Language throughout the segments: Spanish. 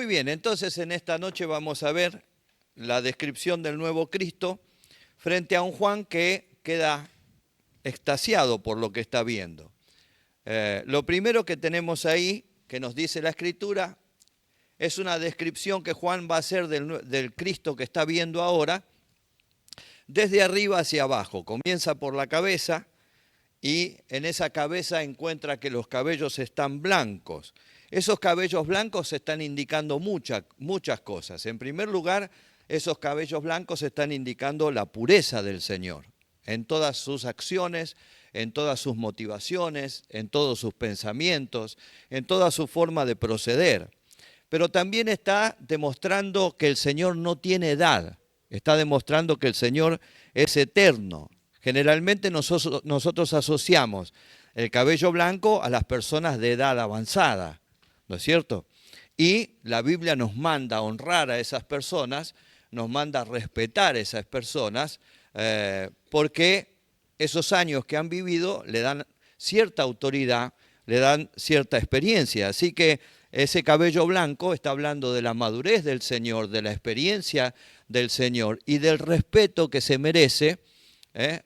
bien, entonces en esta noche vamos a ver la descripción del nuevo Cristo frente a un Juan que queda extasiado por lo que está viendo. Lo primero que tenemos ahí, que nos dice la Escritura, es una descripción que Juan va a hacer del Cristo que está viendo ahora, desde arriba hacia abajo. Comienza por la cabeza y en esa cabeza encuentra que los cabellos están blancos. Esos cabellos blancos están indicando muchas cosas. En primer lugar, esos cabellos blancos están indicando la pureza del Señor en todas sus acciones, en todas sus motivaciones, en todos sus pensamientos, en toda su forma de proceder. Pero también está demostrando que el Señor no tiene edad, está demostrando que el Señor es eterno. Generalmente nosotros asociamos el cabello blanco a las personas de edad avanzada, ¿no es cierto? Y la Biblia nos manda a honrar a esas personas, nos manda a respetar a esas personas, porque esos años que han vivido le dan cierta autoridad, le dan cierta experiencia. Así que ese cabello blanco está hablando de la madurez del Señor, de la experiencia del Señor y del respeto que se merece,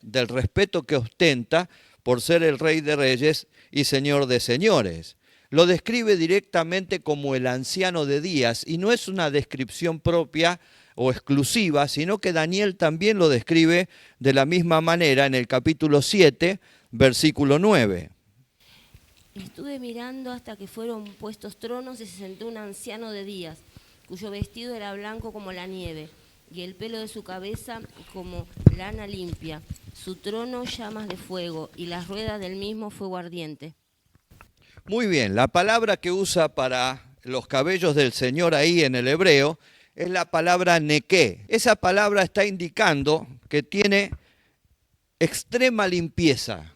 del respeto que ostenta por ser el Rey de Reyes y Señor de Señores. Lo describe directamente como el anciano de días y no es una descripción propia o exclusiva, sino que Daniel también lo describe de la misma manera en el capítulo 7, versículo 9. Estuve mirando hasta que fueron puestos tronos y se sentó un anciano de días, cuyo vestido era blanco como la nieve, y el pelo de su cabeza como lana limpia. Su trono llamas de fuego, y las ruedas del mismo fuego ardiente. Muy bien, la palabra que usa para los cabellos del Señor ahí en el hebreo es la palabra nequé. Esa palabra está indicando que tiene extrema limpieza,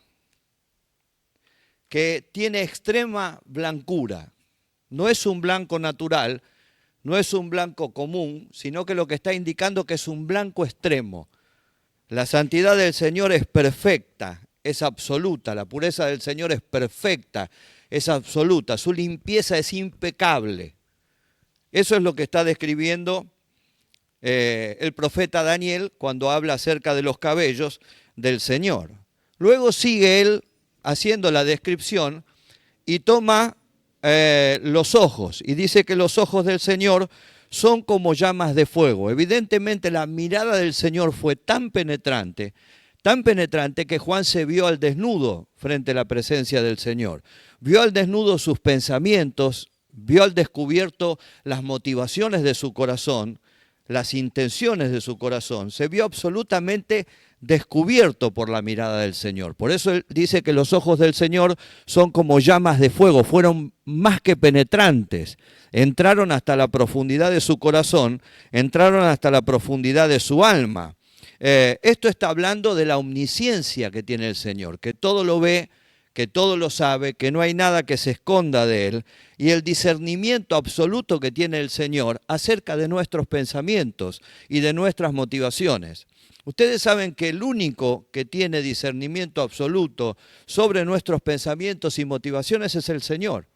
que tiene extrema blancura. No es un blanco natural, no es un blanco común, sino que lo que está indicando que es un blanco extremo. La santidad del Señor es perfecta, es absoluta, la pureza del Señor es perfecta, es absoluta, su limpieza es impecable. Eso es lo que está describiendo el profeta Daniel cuando habla acerca de los cabellos del Señor. Luego sigue él haciendo la descripción y toma los ojos y dice que los ojos del Señor son como llamas de fuego. Evidentemente la mirada del Señor fue tan penetrante que Juan se vio al desnudo frente a la presencia del Señor. Vio al desnudo sus pensamientos, vio al descubierto las motivaciones de su corazón, las intenciones de su corazón. Se vio absolutamente descubierto por la mirada del Señor. Por eso él dice que los ojos del Señor son como llamas de fuego, fueron más que penetrantes. Entraron hasta la profundidad de su corazón, entraron hasta la profundidad de su alma. Esto está hablando de la omnisciencia que tiene el Señor, que todo lo ve, que todo lo sabe, que no hay nada que se esconda de Él, y el discernimiento absoluto que tiene el Señor acerca de nuestros pensamientos y de nuestras motivaciones. Ustedes saben que el único que tiene discernimiento absoluto sobre nuestros pensamientos y motivaciones es el Señor.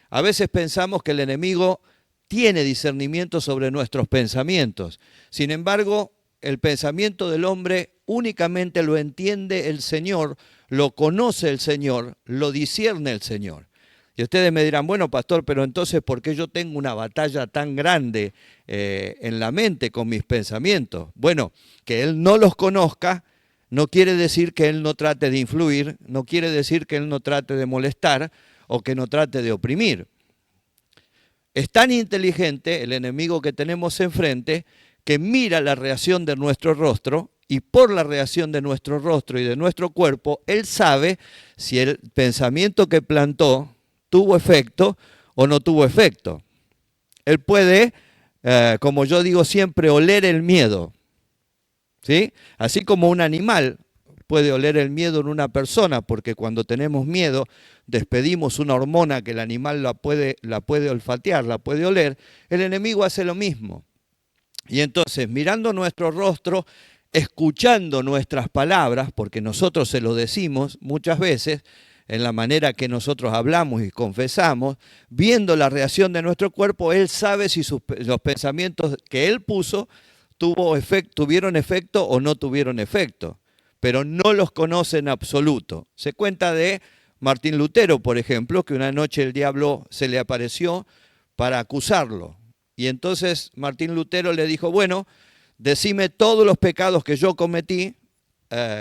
A veces pensamos que el enemigo tiene discernimiento sobre nuestros pensamientos. Sin embargo, el pensamiento del hombre únicamente lo entiende el Señor, lo conoce el Señor, lo discierne el Señor. Y ustedes me dirán, bueno, pastor, pero entonces, ¿por qué yo tengo una batalla tan grande en la mente con mis pensamientos? Bueno, que Él no los conozca no quiere decir que Él no trate de influir, no quiere decir que Él no trate de molestar o que no trate de oprimir. Es tan inteligente el enemigo que tenemos enfrente que mira la reacción de nuestro rostro y por la reacción de nuestro rostro y de nuestro cuerpo, Él sabe si el pensamiento que plantó tuvo efecto o no tuvo efecto. Él puede, como yo digo siempre, oler el miedo, ¿sí? Así como un animal puede oler el miedo en una persona, porque cuando tenemos miedo despedimos una hormona que el animal la puede olfatear, la puede oler, el enemigo hace lo mismo. Y entonces, mirando nuestro rostro, escuchando nuestras palabras, porque nosotros se lo decimos muchas veces, en la manera que nosotros hablamos y confesamos, viendo la reacción de nuestro cuerpo, Él sabe si los pensamientos que Él puso tuvieron efecto o no tuvieron efecto, pero no los conoce en absoluto. Se cuenta de Martín Lutero, por ejemplo, que una noche el diablo se le apareció para acusarlo. Y entonces Martín Lutero le dijo, bueno, decime todos los pecados que yo cometí,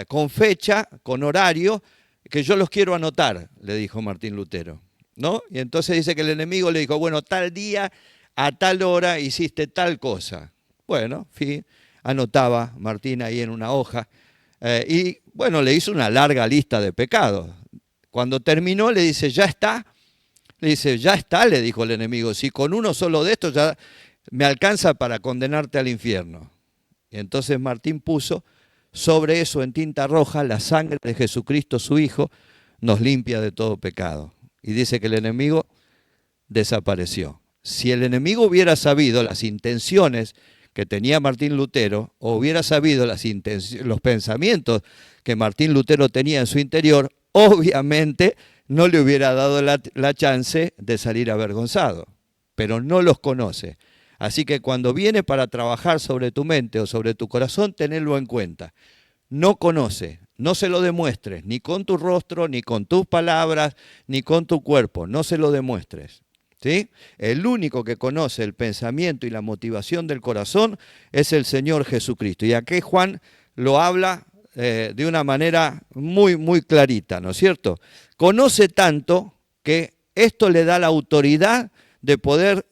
con fecha, con horario, que yo los quiero anotar, le dijo Martín Lutero, ¿no? Y entonces dice que el enemigo le dijo, bueno, tal día, a tal hora hiciste tal cosa. Bueno, anotaba Martín ahí en una hoja, y bueno, le hizo una larga lista de pecados. Cuando terminó le dice, ¿ya está? Le dice, ya está, le dijo el enemigo, si con uno solo de estos ya me alcanza para condenarte al infierno. Y entonces Martín puso sobre eso en tinta roja, la sangre de Jesucristo su Hijo nos limpia de todo pecado. Y dice que el enemigo desapareció. Si el enemigo hubiera sabido las intenciones que tenía Martín Lutero, o hubiera sabido los pensamientos que Martín Lutero tenía en su interior, obviamente no le hubiera dado la chance de salir avergonzado, pero no los conoce. Así que cuando viene para trabajar sobre tu mente o sobre tu corazón, tenedlo en cuenta. No conoce, no se lo demuestres, ni con tu rostro, ni con tus palabras, ni con tu cuerpo, no se lo demuestres. ¿Sí? El único que conoce el pensamiento y la motivación del corazón es el Señor Jesucristo. Y aquí Juan lo habla de una manera muy, muy clarita, ¿no es cierto? Conoce tanto que esto le da la autoridad de poder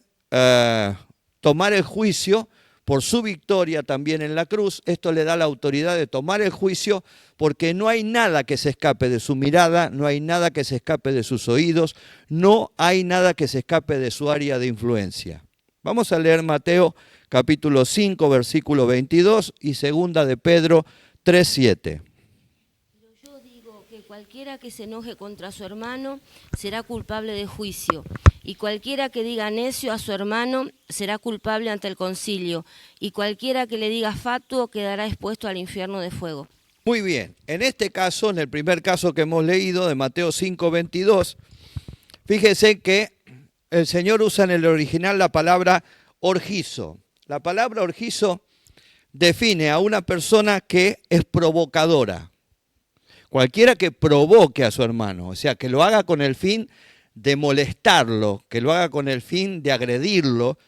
tomar el juicio por su victoria también en la cruz. Esto le da la autoridad de tomar el juicio porque no hay nada que se escape de su mirada, no hay nada que se escape de sus oídos, no hay nada que se escape de su área de influencia. Vamos a leer Mateo capítulo 5, versículo 22 y segunda de Pedro 3:7. Yo digo que cualquiera que se enoje contra su hermano será culpable de juicio, y cualquiera que diga necio a su hermano será culpable ante el concilio, y cualquiera que le diga fatuo quedará expuesto al infierno de fuego. Muy bien, en este caso, en el primer caso que hemos leído de Mateo 5:22, fíjese que el Señor usa en el original la palabra orgizo. La palabra orgizo define a una persona que es provocadora. Cualquiera que provoque a su hermano, o sea, que lo haga con el fin de molestarlo, que lo haga con el fin de agredirlo,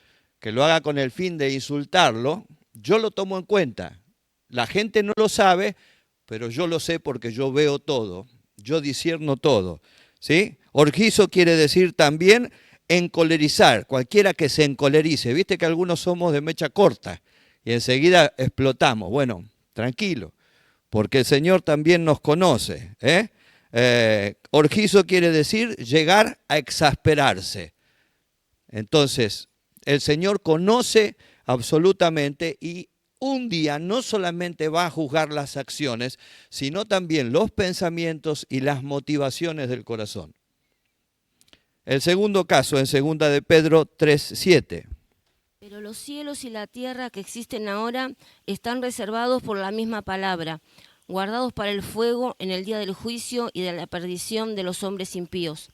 que lo haga con el fin de insultarlo, yo lo tomo en cuenta. La gente no lo sabe, pero yo lo sé porque yo veo todo, yo discierno todo, ¿sí? Orgizo quiere decir también encolerizar, cualquiera que se encolerice. Viste que algunos somos de mecha corta y enseguida explotamos. Bueno, tranquilo, porque el Señor también nos conoce, orgizo quiere decir llegar a exasperarse. Entonces, el Señor conoce absolutamente y un día no solamente va a juzgar las acciones, sino también los pensamientos y las motivaciones del corazón. El segundo caso, en segunda de Pedro 3:7. Pero los cielos y la tierra que existen ahora están reservados por la misma palabra, guardados para el fuego en el día del juicio y de la perdición de los hombres impíos.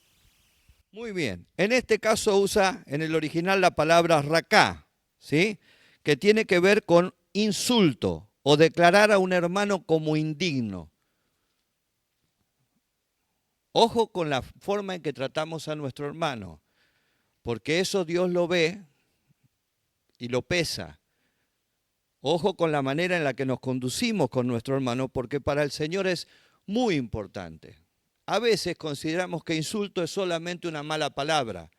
Muy bien. En este caso usa en el original la palabra raká, ¿sí? Que tiene que ver con insulto o declarar a un hermano como indigno. Ojo con la forma en que tratamos a nuestro hermano, porque eso Dios lo ve y lo pesa. Ojo con la manera en la que nos conducimos con nuestro hermano, porque para el Señor es muy importante. A veces consideramos que insulto es solamente una mala palabra,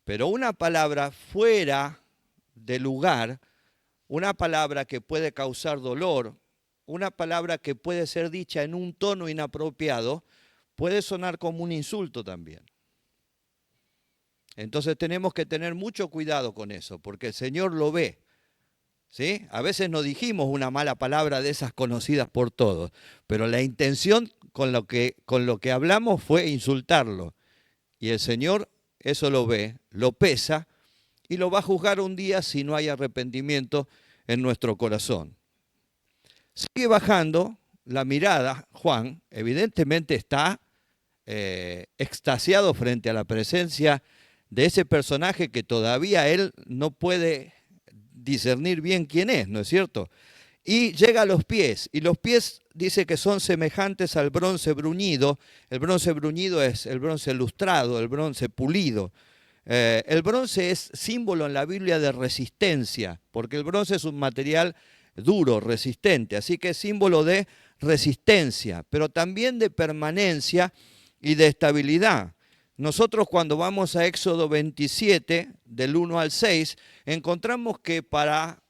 pero una palabra fuera de lugar, una palabra que puede causar dolor, una palabra que puede ser dicha en un tono inapropiado, puede sonar como un insulto también. Entonces tenemos que tener mucho cuidado con eso, porque el Señor lo ve. ¿Sí? A veces no dijimos una mala palabra de esas conocidas por todos, pero la intención con lo que hablamos fue insultarlo. Y el Señor eso lo ve, lo pesa y lo va a juzgar un día si no hay arrepentimiento en nuestro corazón. Sigue bajando la mirada, Juan, evidentemente está extasiado frente a la presencia de ese personaje que todavía él no puede discernir bien quién es, ¿no es cierto? Y llega a los pies, y los pies dice que son semejantes al bronce bruñido. El bronce bruñido es el bronce lustrado, el bronce pulido. El bronce es símbolo en la Biblia de resistencia, porque el bronce es un material duro, resistente, así que es símbolo de resistencia, pero también de permanencia y de estabilidad. Nosotros cuando vamos a Éxodo 27, del 1 al 6, encontramos que para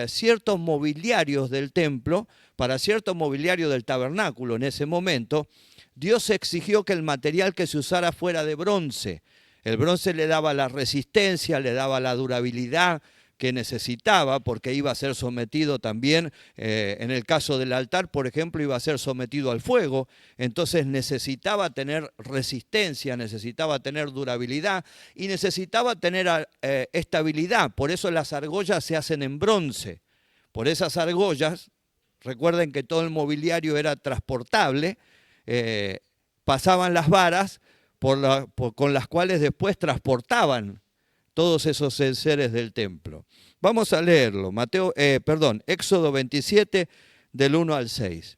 ciertos mobiliarios del templo, para cierto mobiliario del tabernáculo en ese momento, Dios exigió que el material que se usara fuera de bronce. El bronce le daba la resistencia, le daba la durabilidad que necesitaba, porque iba a ser sometido también, en el caso del altar, por ejemplo, iba a ser sometido al fuego, entonces necesitaba tener resistencia, necesitaba tener durabilidad y necesitaba tener estabilidad. Por eso las argollas se hacen en bronce. Por esas argollas, recuerden que todo el mobiliario era transportable, pasaban las varas con las cuales después transportaban todos esos enseres del templo. Vamos a leerlo, Éxodo 27, del 1 al 6.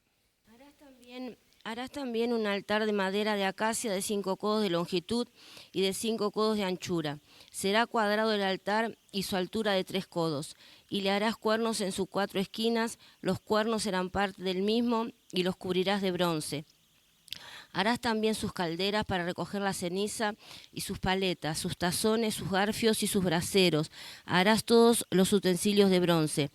Harás también un altar de madera de acacia de 5 codos de longitud y de 5 codos de anchura. Será cuadrado el altar y su altura de 3 codos. Y le harás cuernos en sus 4 esquinas, los cuernos serán parte del mismo y los cubrirás de bronce. Harás también sus calderas para recoger la ceniza y sus paletas, sus tazones, sus garfios y sus braseros. Harás todos los utensilios de bronce.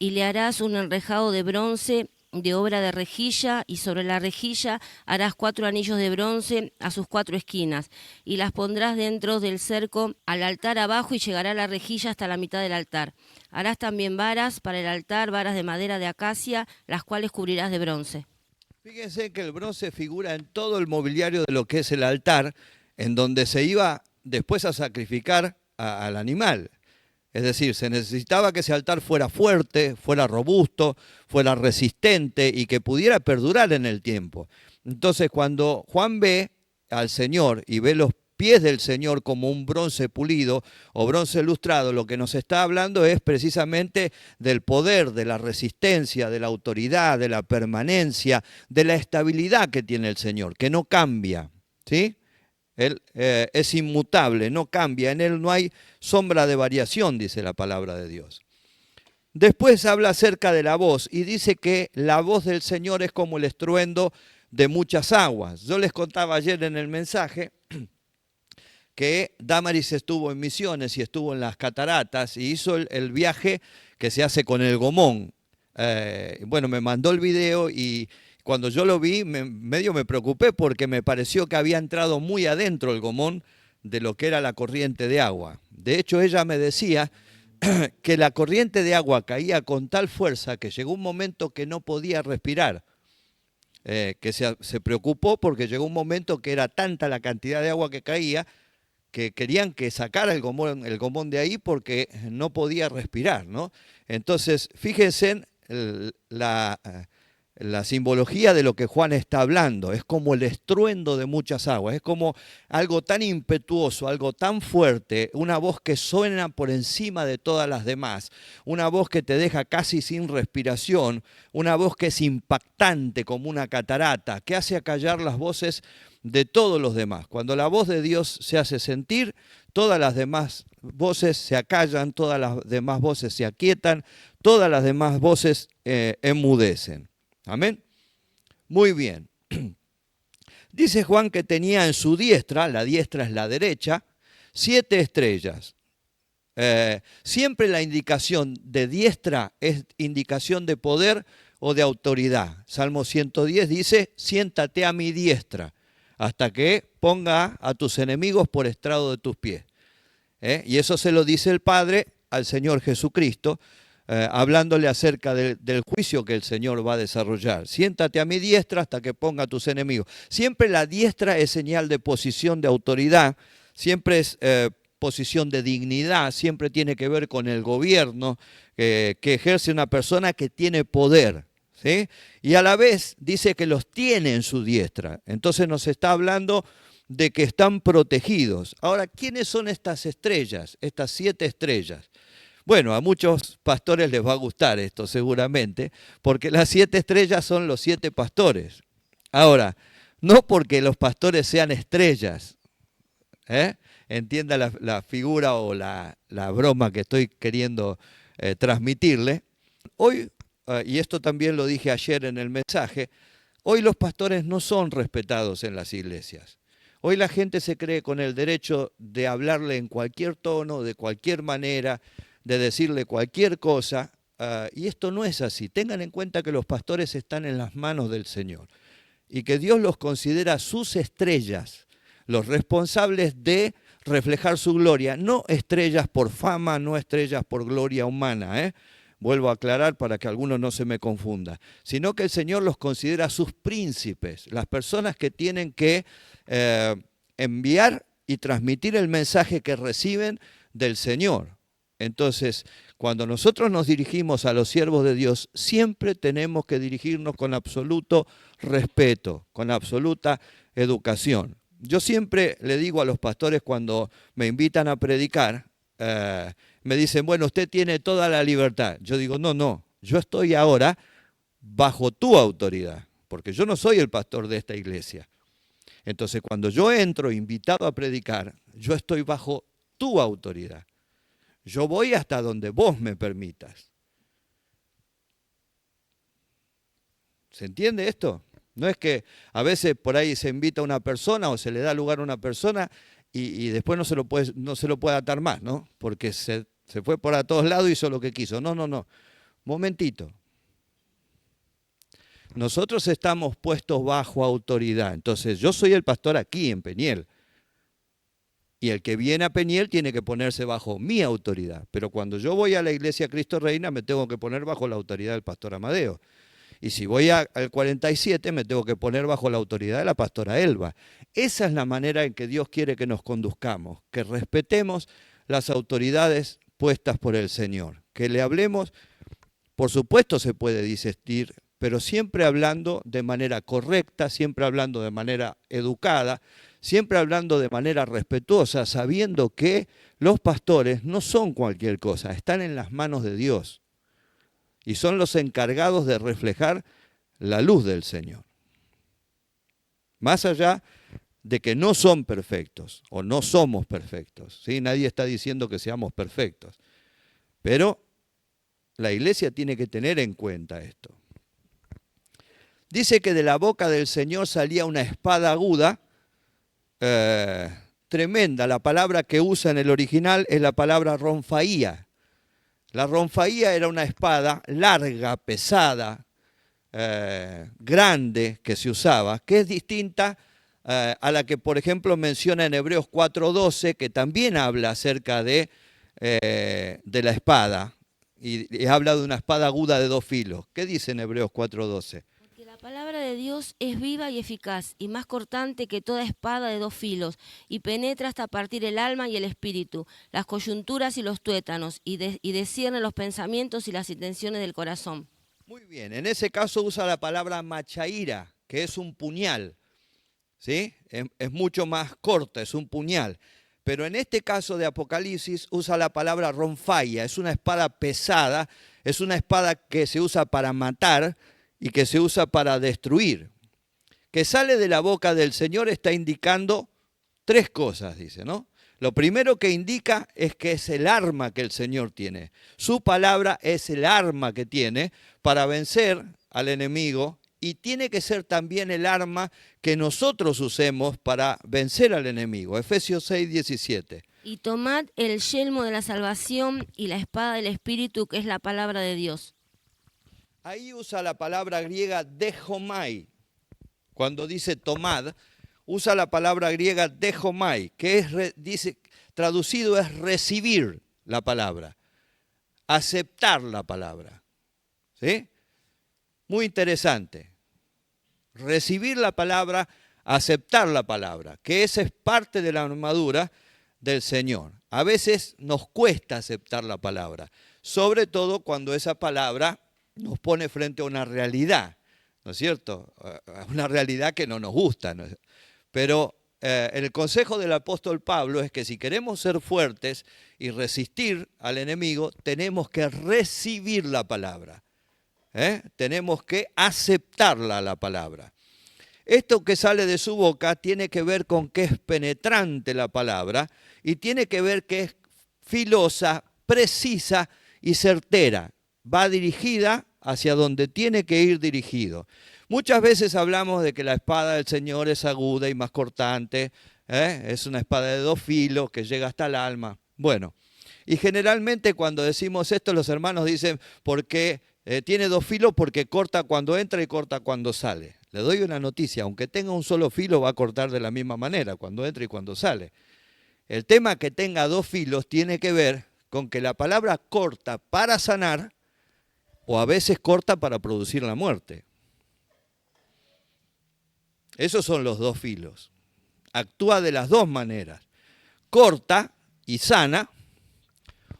Y le harás un enrejado de bronce de obra de rejilla, y sobre la rejilla harás 4 anillos de bronce a sus 4 esquinas, y las pondrás dentro del cerco al altar abajo, y llegará la rejilla hasta la mitad del altar. Harás también varas para el altar, varas de madera de acacia, las cuales cubrirás de bronce. Fíjense que el bronce figura en todo el mobiliario de lo que es el altar, en donde se iba después a sacrificar al animal. Es decir, se necesitaba que ese altar fuera fuerte, fuera robusto, fuera resistente y que pudiera perdurar en el tiempo. Entonces, cuando Juan ve al Señor y ve los pies del Señor como un bronce pulido o bronce lustrado, lo que nos está hablando es precisamente del poder, de la resistencia, de la autoridad, de la permanencia, de la estabilidad que tiene el Señor, que no cambia, ¿sí? Él es inmutable, no cambia, en Él no hay sombra de variación, dice la palabra de Dios. Después habla acerca de la voz y dice que la voz del Señor es como el estruendo de muchas aguas. Yo les contaba ayer en el mensaje que Damaris estuvo en Misiones y estuvo en las cataratas y hizo el viaje que se hace con el gomón. Bueno, me mandó el video y cuando yo lo vi medio me preocupé porque me pareció que había entrado muy adentro el gomón de lo que era la corriente de agua. De hecho, ella me decía que la corriente de agua caía con tal fuerza que llegó un momento que no podía respirar. Que se preocupó porque llegó un momento que era tanta la cantidad de agua que caía que querían que sacara el gomón de ahí porque no podía respirar, ¿no? Entonces, fíjense en la simbología de lo que Juan está hablando. Es como el estruendo de muchas aguas, es como algo tan impetuoso, algo tan fuerte, una voz que suena por encima de todas las demás, una voz que te deja casi sin respiración, una voz que es impactante como una catarata, que hace acallar las voces de todos los demás. Cuando la voz de Dios se hace sentir, todas las demás voces se acallan, todas las demás voces se aquietan, todas las demás voces enmudecen. Amén. Muy bien. Dice Juan que tenía en su diestra, la diestra es la derecha, 7 estrellas. Siempre la indicación de diestra es indicación de poder o de autoridad. Salmo 110 dice, siéntate a mi diestra, hasta que ponga a tus enemigos por estrado de tus pies. Y eso se lo dice el Padre al Señor Jesucristo, hablándole acerca del juicio que el Señor va a desarrollar. Siéntate a mi diestra hasta que ponga a tus enemigos. Siempre la diestra es señal de posición de autoridad, siempre es posición de dignidad, siempre tiene que ver con el gobierno que ejerce una persona que tiene poder, ¿sí? Y a la vez dice que los tiene en su diestra. Entonces nos está hablando de que están protegidos. Ahora, ¿quiénes son estas estrellas, estas 7 estrellas? Bueno, a muchos pastores les va a gustar esto seguramente, porque las 7 estrellas son los 7 pastores. Ahora, no porque los pastores sean estrellas, entienda la figura o la broma que estoy queriendo transmitirle. Hoy, y esto también lo dije ayer en el mensaje, hoy los pastores no son respetados en las iglesias. Hoy la gente se cree con el derecho de hablarle en cualquier tono, de cualquier manera, de decirle cualquier cosa, y esto no es así. Tengan en cuenta que los pastores están en las manos del Señor y que Dios los considera sus estrellas, los responsables de reflejar su gloria, no estrellas por fama, no estrellas por gloria humana, vuelvo a aclarar para que alguno no se me confunda, sino que el Señor los considera sus príncipes, las personas que tienen que enviar y transmitir el mensaje que reciben del Señor. Entonces, cuando nosotros nos dirigimos a los siervos de Dios, siempre tenemos que dirigirnos con absoluto respeto, con absoluta educación. Yo siempre le digo a los pastores cuando me invitan a predicar, me dicen, bueno, usted tiene toda la libertad. Yo digo, no, yo estoy ahora bajo tu autoridad, porque yo no soy el pastor de esta iglesia. Entonces, cuando yo entro invitado a predicar, yo estoy bajo tu autoridad. Yo voy hasta donde vos me permitas. ¿Se entiende esto? No es que a veces por ahí se invita a una persona o se le da lugar a una persona y después no se lo puede atar más, ¿no? Porque se fue por a todos lados y hizo lo que quiso. No. Momentito. Nosotros estamos puestos bajo autoridad. Entonces, yo soy el pastor aquí en Peniel. Y el que viene a Peniel tiene que ponerse bajo mi autoridad. Pero cuando yo voy a la iglesia Cristo Reina, me tengo que poner bajo la autoridad del pastor Amadeo. Y si voy al 47, me tengo que poner bajo la autoridad de la pastora Elba. Esa es la manera en que Dios quiere que nos conduzcamos, que respetemos las autoridades puestas por el Señor. Que le hablemos, por supuesto se puede disentir, pero siempre hablando de manera correcta, siempre hablando de manera educada, siempre hablando de manera respetuosa, sabiendo que los pastores no son cualquier cosa, están en las manos de Dios y son los encargados de reflejar la luz del Señor. Más allá de que no son perfectos o no somos perfectos, ¿sí? Nadie está diciendo que seamos perfectos, pero la iglesia tiene que tener en cuenta esto. Dice que de la boca del Señor salía una espada aguda, tremenda. La palabra que usa en el original es la palabra ronfaía. La ronfaía era una espada larga, pesada, grande que se usaba, que es distinta a la que, por ejemplo, menciona en Hebreos 4:12, que también habla acerca de la espada, y habla de una espada aguda de 2 filos. ¿Qué dice en Hebreos 4:12? La palabra de Dios es viva y eficaz, y más cortante que toda espada de 2 filos, y penetra hasta partir el alma y el espíritu, las coyunturas y los tuétanos, y discierne los pensamientos y las intenciones del corazón. Muy bien, en ese caso usa la palabra machaira, que es un puñal, ¿sí? Es mucho más corta, es un puñal. Pero en este caso de Apocalipsis usa la palabra ronfaia, es una espada pesada, es una espada que se usa para matar, y que se usa para destruir. Que sale de la boca del Señor está indicando 3 cosas, dice, ¿no? Lo primero que indica es que es el arma que el Señor tiene. Su palabra es el arma que tiene para vencer al enemigo y tiene que ser también el arma que nosotros usemos para vencer al enemigo. Efesios 6:17. Y tomad el yelmo de la salvación y la espada del Espíritu, que es la palabra de Dios. Ahí usa la palabra griega dejomai. Cuando dice tomad, usa la palabra griega dejomai, que dice, traducido es recibir la palabra, aceptar la palabra. ¿Sí? Muy interesante. Recibir la palabra, aceptar la palabra, que esa es parte de la armadura del Señor. A veces nos cuesta aceptar la palabra, sobre todo cuando esa palabra nos pone frente a una realidad, ¿no es cierto? Una realidad que no nos gusta, ¿no? Pero el consejo del apóstol Pablo es que si queremos ser fuertes y resistir al enemigo, tenemos que recibir la palabra. Tenemos que aceptarla, la palabra. Esto que sale de su boca tiene que ver con que es penetrante la palabra y tiene que ver que es filosa, precisa y certera. Va dirigida hacia donde tiene que ir dirigido. Muchas veces hablamos de que la espada del Señor es aguda y más cortante, es una espada de 2 filos que llega hasta el alma. Bueno, y generalmente cuando decimos esto los hermanos dicen, porque tiene 2 filos porque corta cuando entra y corta cuando sale. Le doy una noticia, aunque tenga un solo filo va a cortar de la misma manera cuando entra y cuando sale. El tema que tenga 2 filos tiene que ver con que la palabra corta para sanar o a veces corta para producir la muerte. Esos son los 2 filos. Actúa de las 2 maneras. Corta y sana,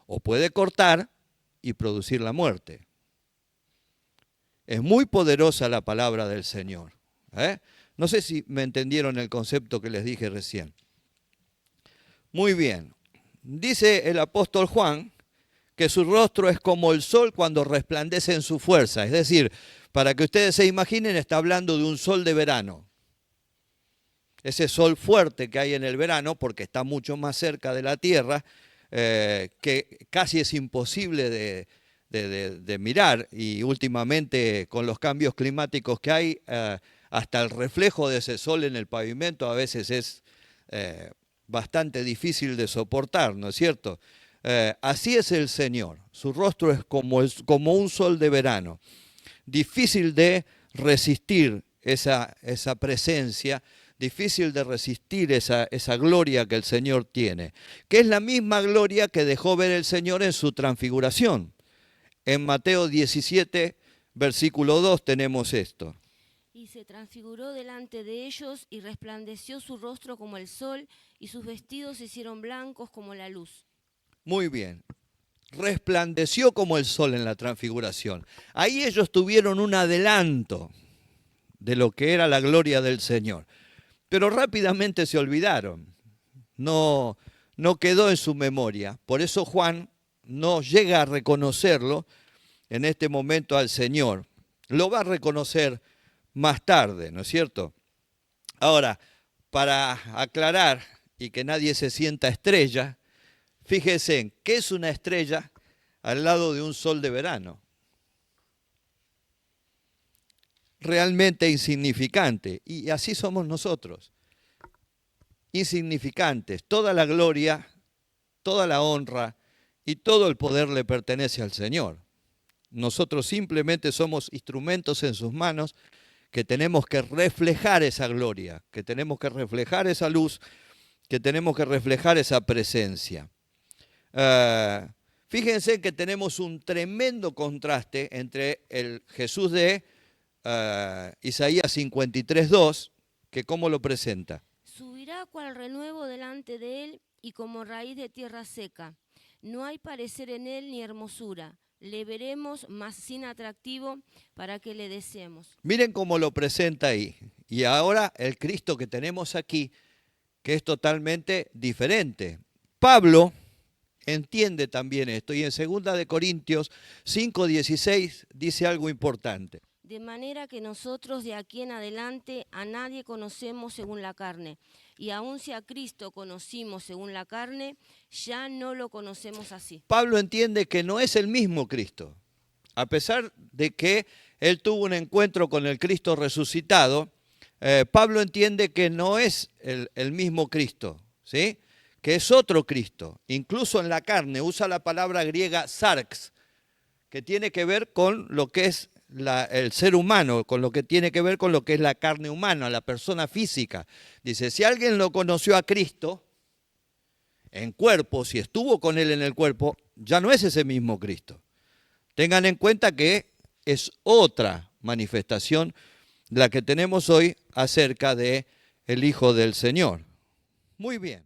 o puede cortar y producir la muerte. Es muy poderosa la palabra del Señor. No sé si me entendieron el concepto que les dije recién. Muy bien. Dice el apóstol Juan que su rostro es como el sol cuando resplandece en su fuerza. Es decir, para que ustedes se imaginen, está hablando de un sol de verano. Ese sol fuerte que hay en el verano, porque está mucho más cerca de la tierra, que casi es imposible de mirar, y últimamente con los cambios climáticos que hay, hasta el reflejo de ese sol en el pavimento a veces es bastante difícil de soportar, ¿no es cierto? Así es el Señor, su rostro es como un sol de verano, difícil de resistir esa presencia, difícil de resistir esa gloria que el Señor tiene, que es la misma gloria que dejó ver el Señor en su transfiguración. En Mateo 17, versículo 2 tenemos esto. Y se transfiguró delante de ellos y resplandeció su rostro como el sol y sus vestidos se hicieron blancos como la luz. Muy bien. Resplandeció como el sol en la transfiguración. Ahí ellos tuvieron un adelanto de lo que era la gloria del Señor. Pero rápidamente se olvidaron. No quedó en su memoria. Por eso Juan no llega a reconocerlo en este momento al Señor. Lo va a reconocer más tarde, ¿no es cierto? Ahora, para aclarar y que nadie se sienta estrella, fíjense en qué es una estrella al lado de un sol de verano. Realmente insignificante, y así somos nosotros, insignificantes. Toda la gloria, toda la honra y todo el poder le pertenece al Señor. Nosotros simplemente somos instrumentos en sus manos que tenemos que reflejar esa gloria, que tenemos que reflejar esa luz, que tenemos que reflejar esa presencia. Fíjense que tenemos un tremendo contraste entre el Jesús de Isaías 53:2, que cómo lo presenta. Subirá cual renuevo delante de él y como raíz de tierra seca. No hay parecer en él ni hermosura. Le veremos, mas sin atractivo, para que le deseemos. Miren cómo lo presenta ahí. Y ahora el Cristo que tenemos aquí, que es totalmente diferente. Pablo entiende también esto, y en 2 Corintios 5:16 dice algo importante. De manera que nosotros de aquí en adelante a nadie conocemos según la carne. Y aun si a Cristo conocimos según la carne, ya no lo conocemos así. Pablo entiende que no es el mismo Cristo. A pesar de que él tuvo un encuentro con el Cristo resucitado, Pablo entiende que no es el mismo Cristo, ¿sí? Que es otro Cristo. Incluso en la carne usa la palabra griega sarx, que tiene que ver con lo que es el ser humano, con lo que tiene que ver con lo que es la carne humana, la persona física. Dice, si alguien lo conoció a Cristo en cuerpo, si estuvo con él en el cuerpo, ya no es ese mismo Cristo. Tengan en cuenta que es otra manifestación la que tenemos hoy acerca de el Hijo del Señor. Muy bien.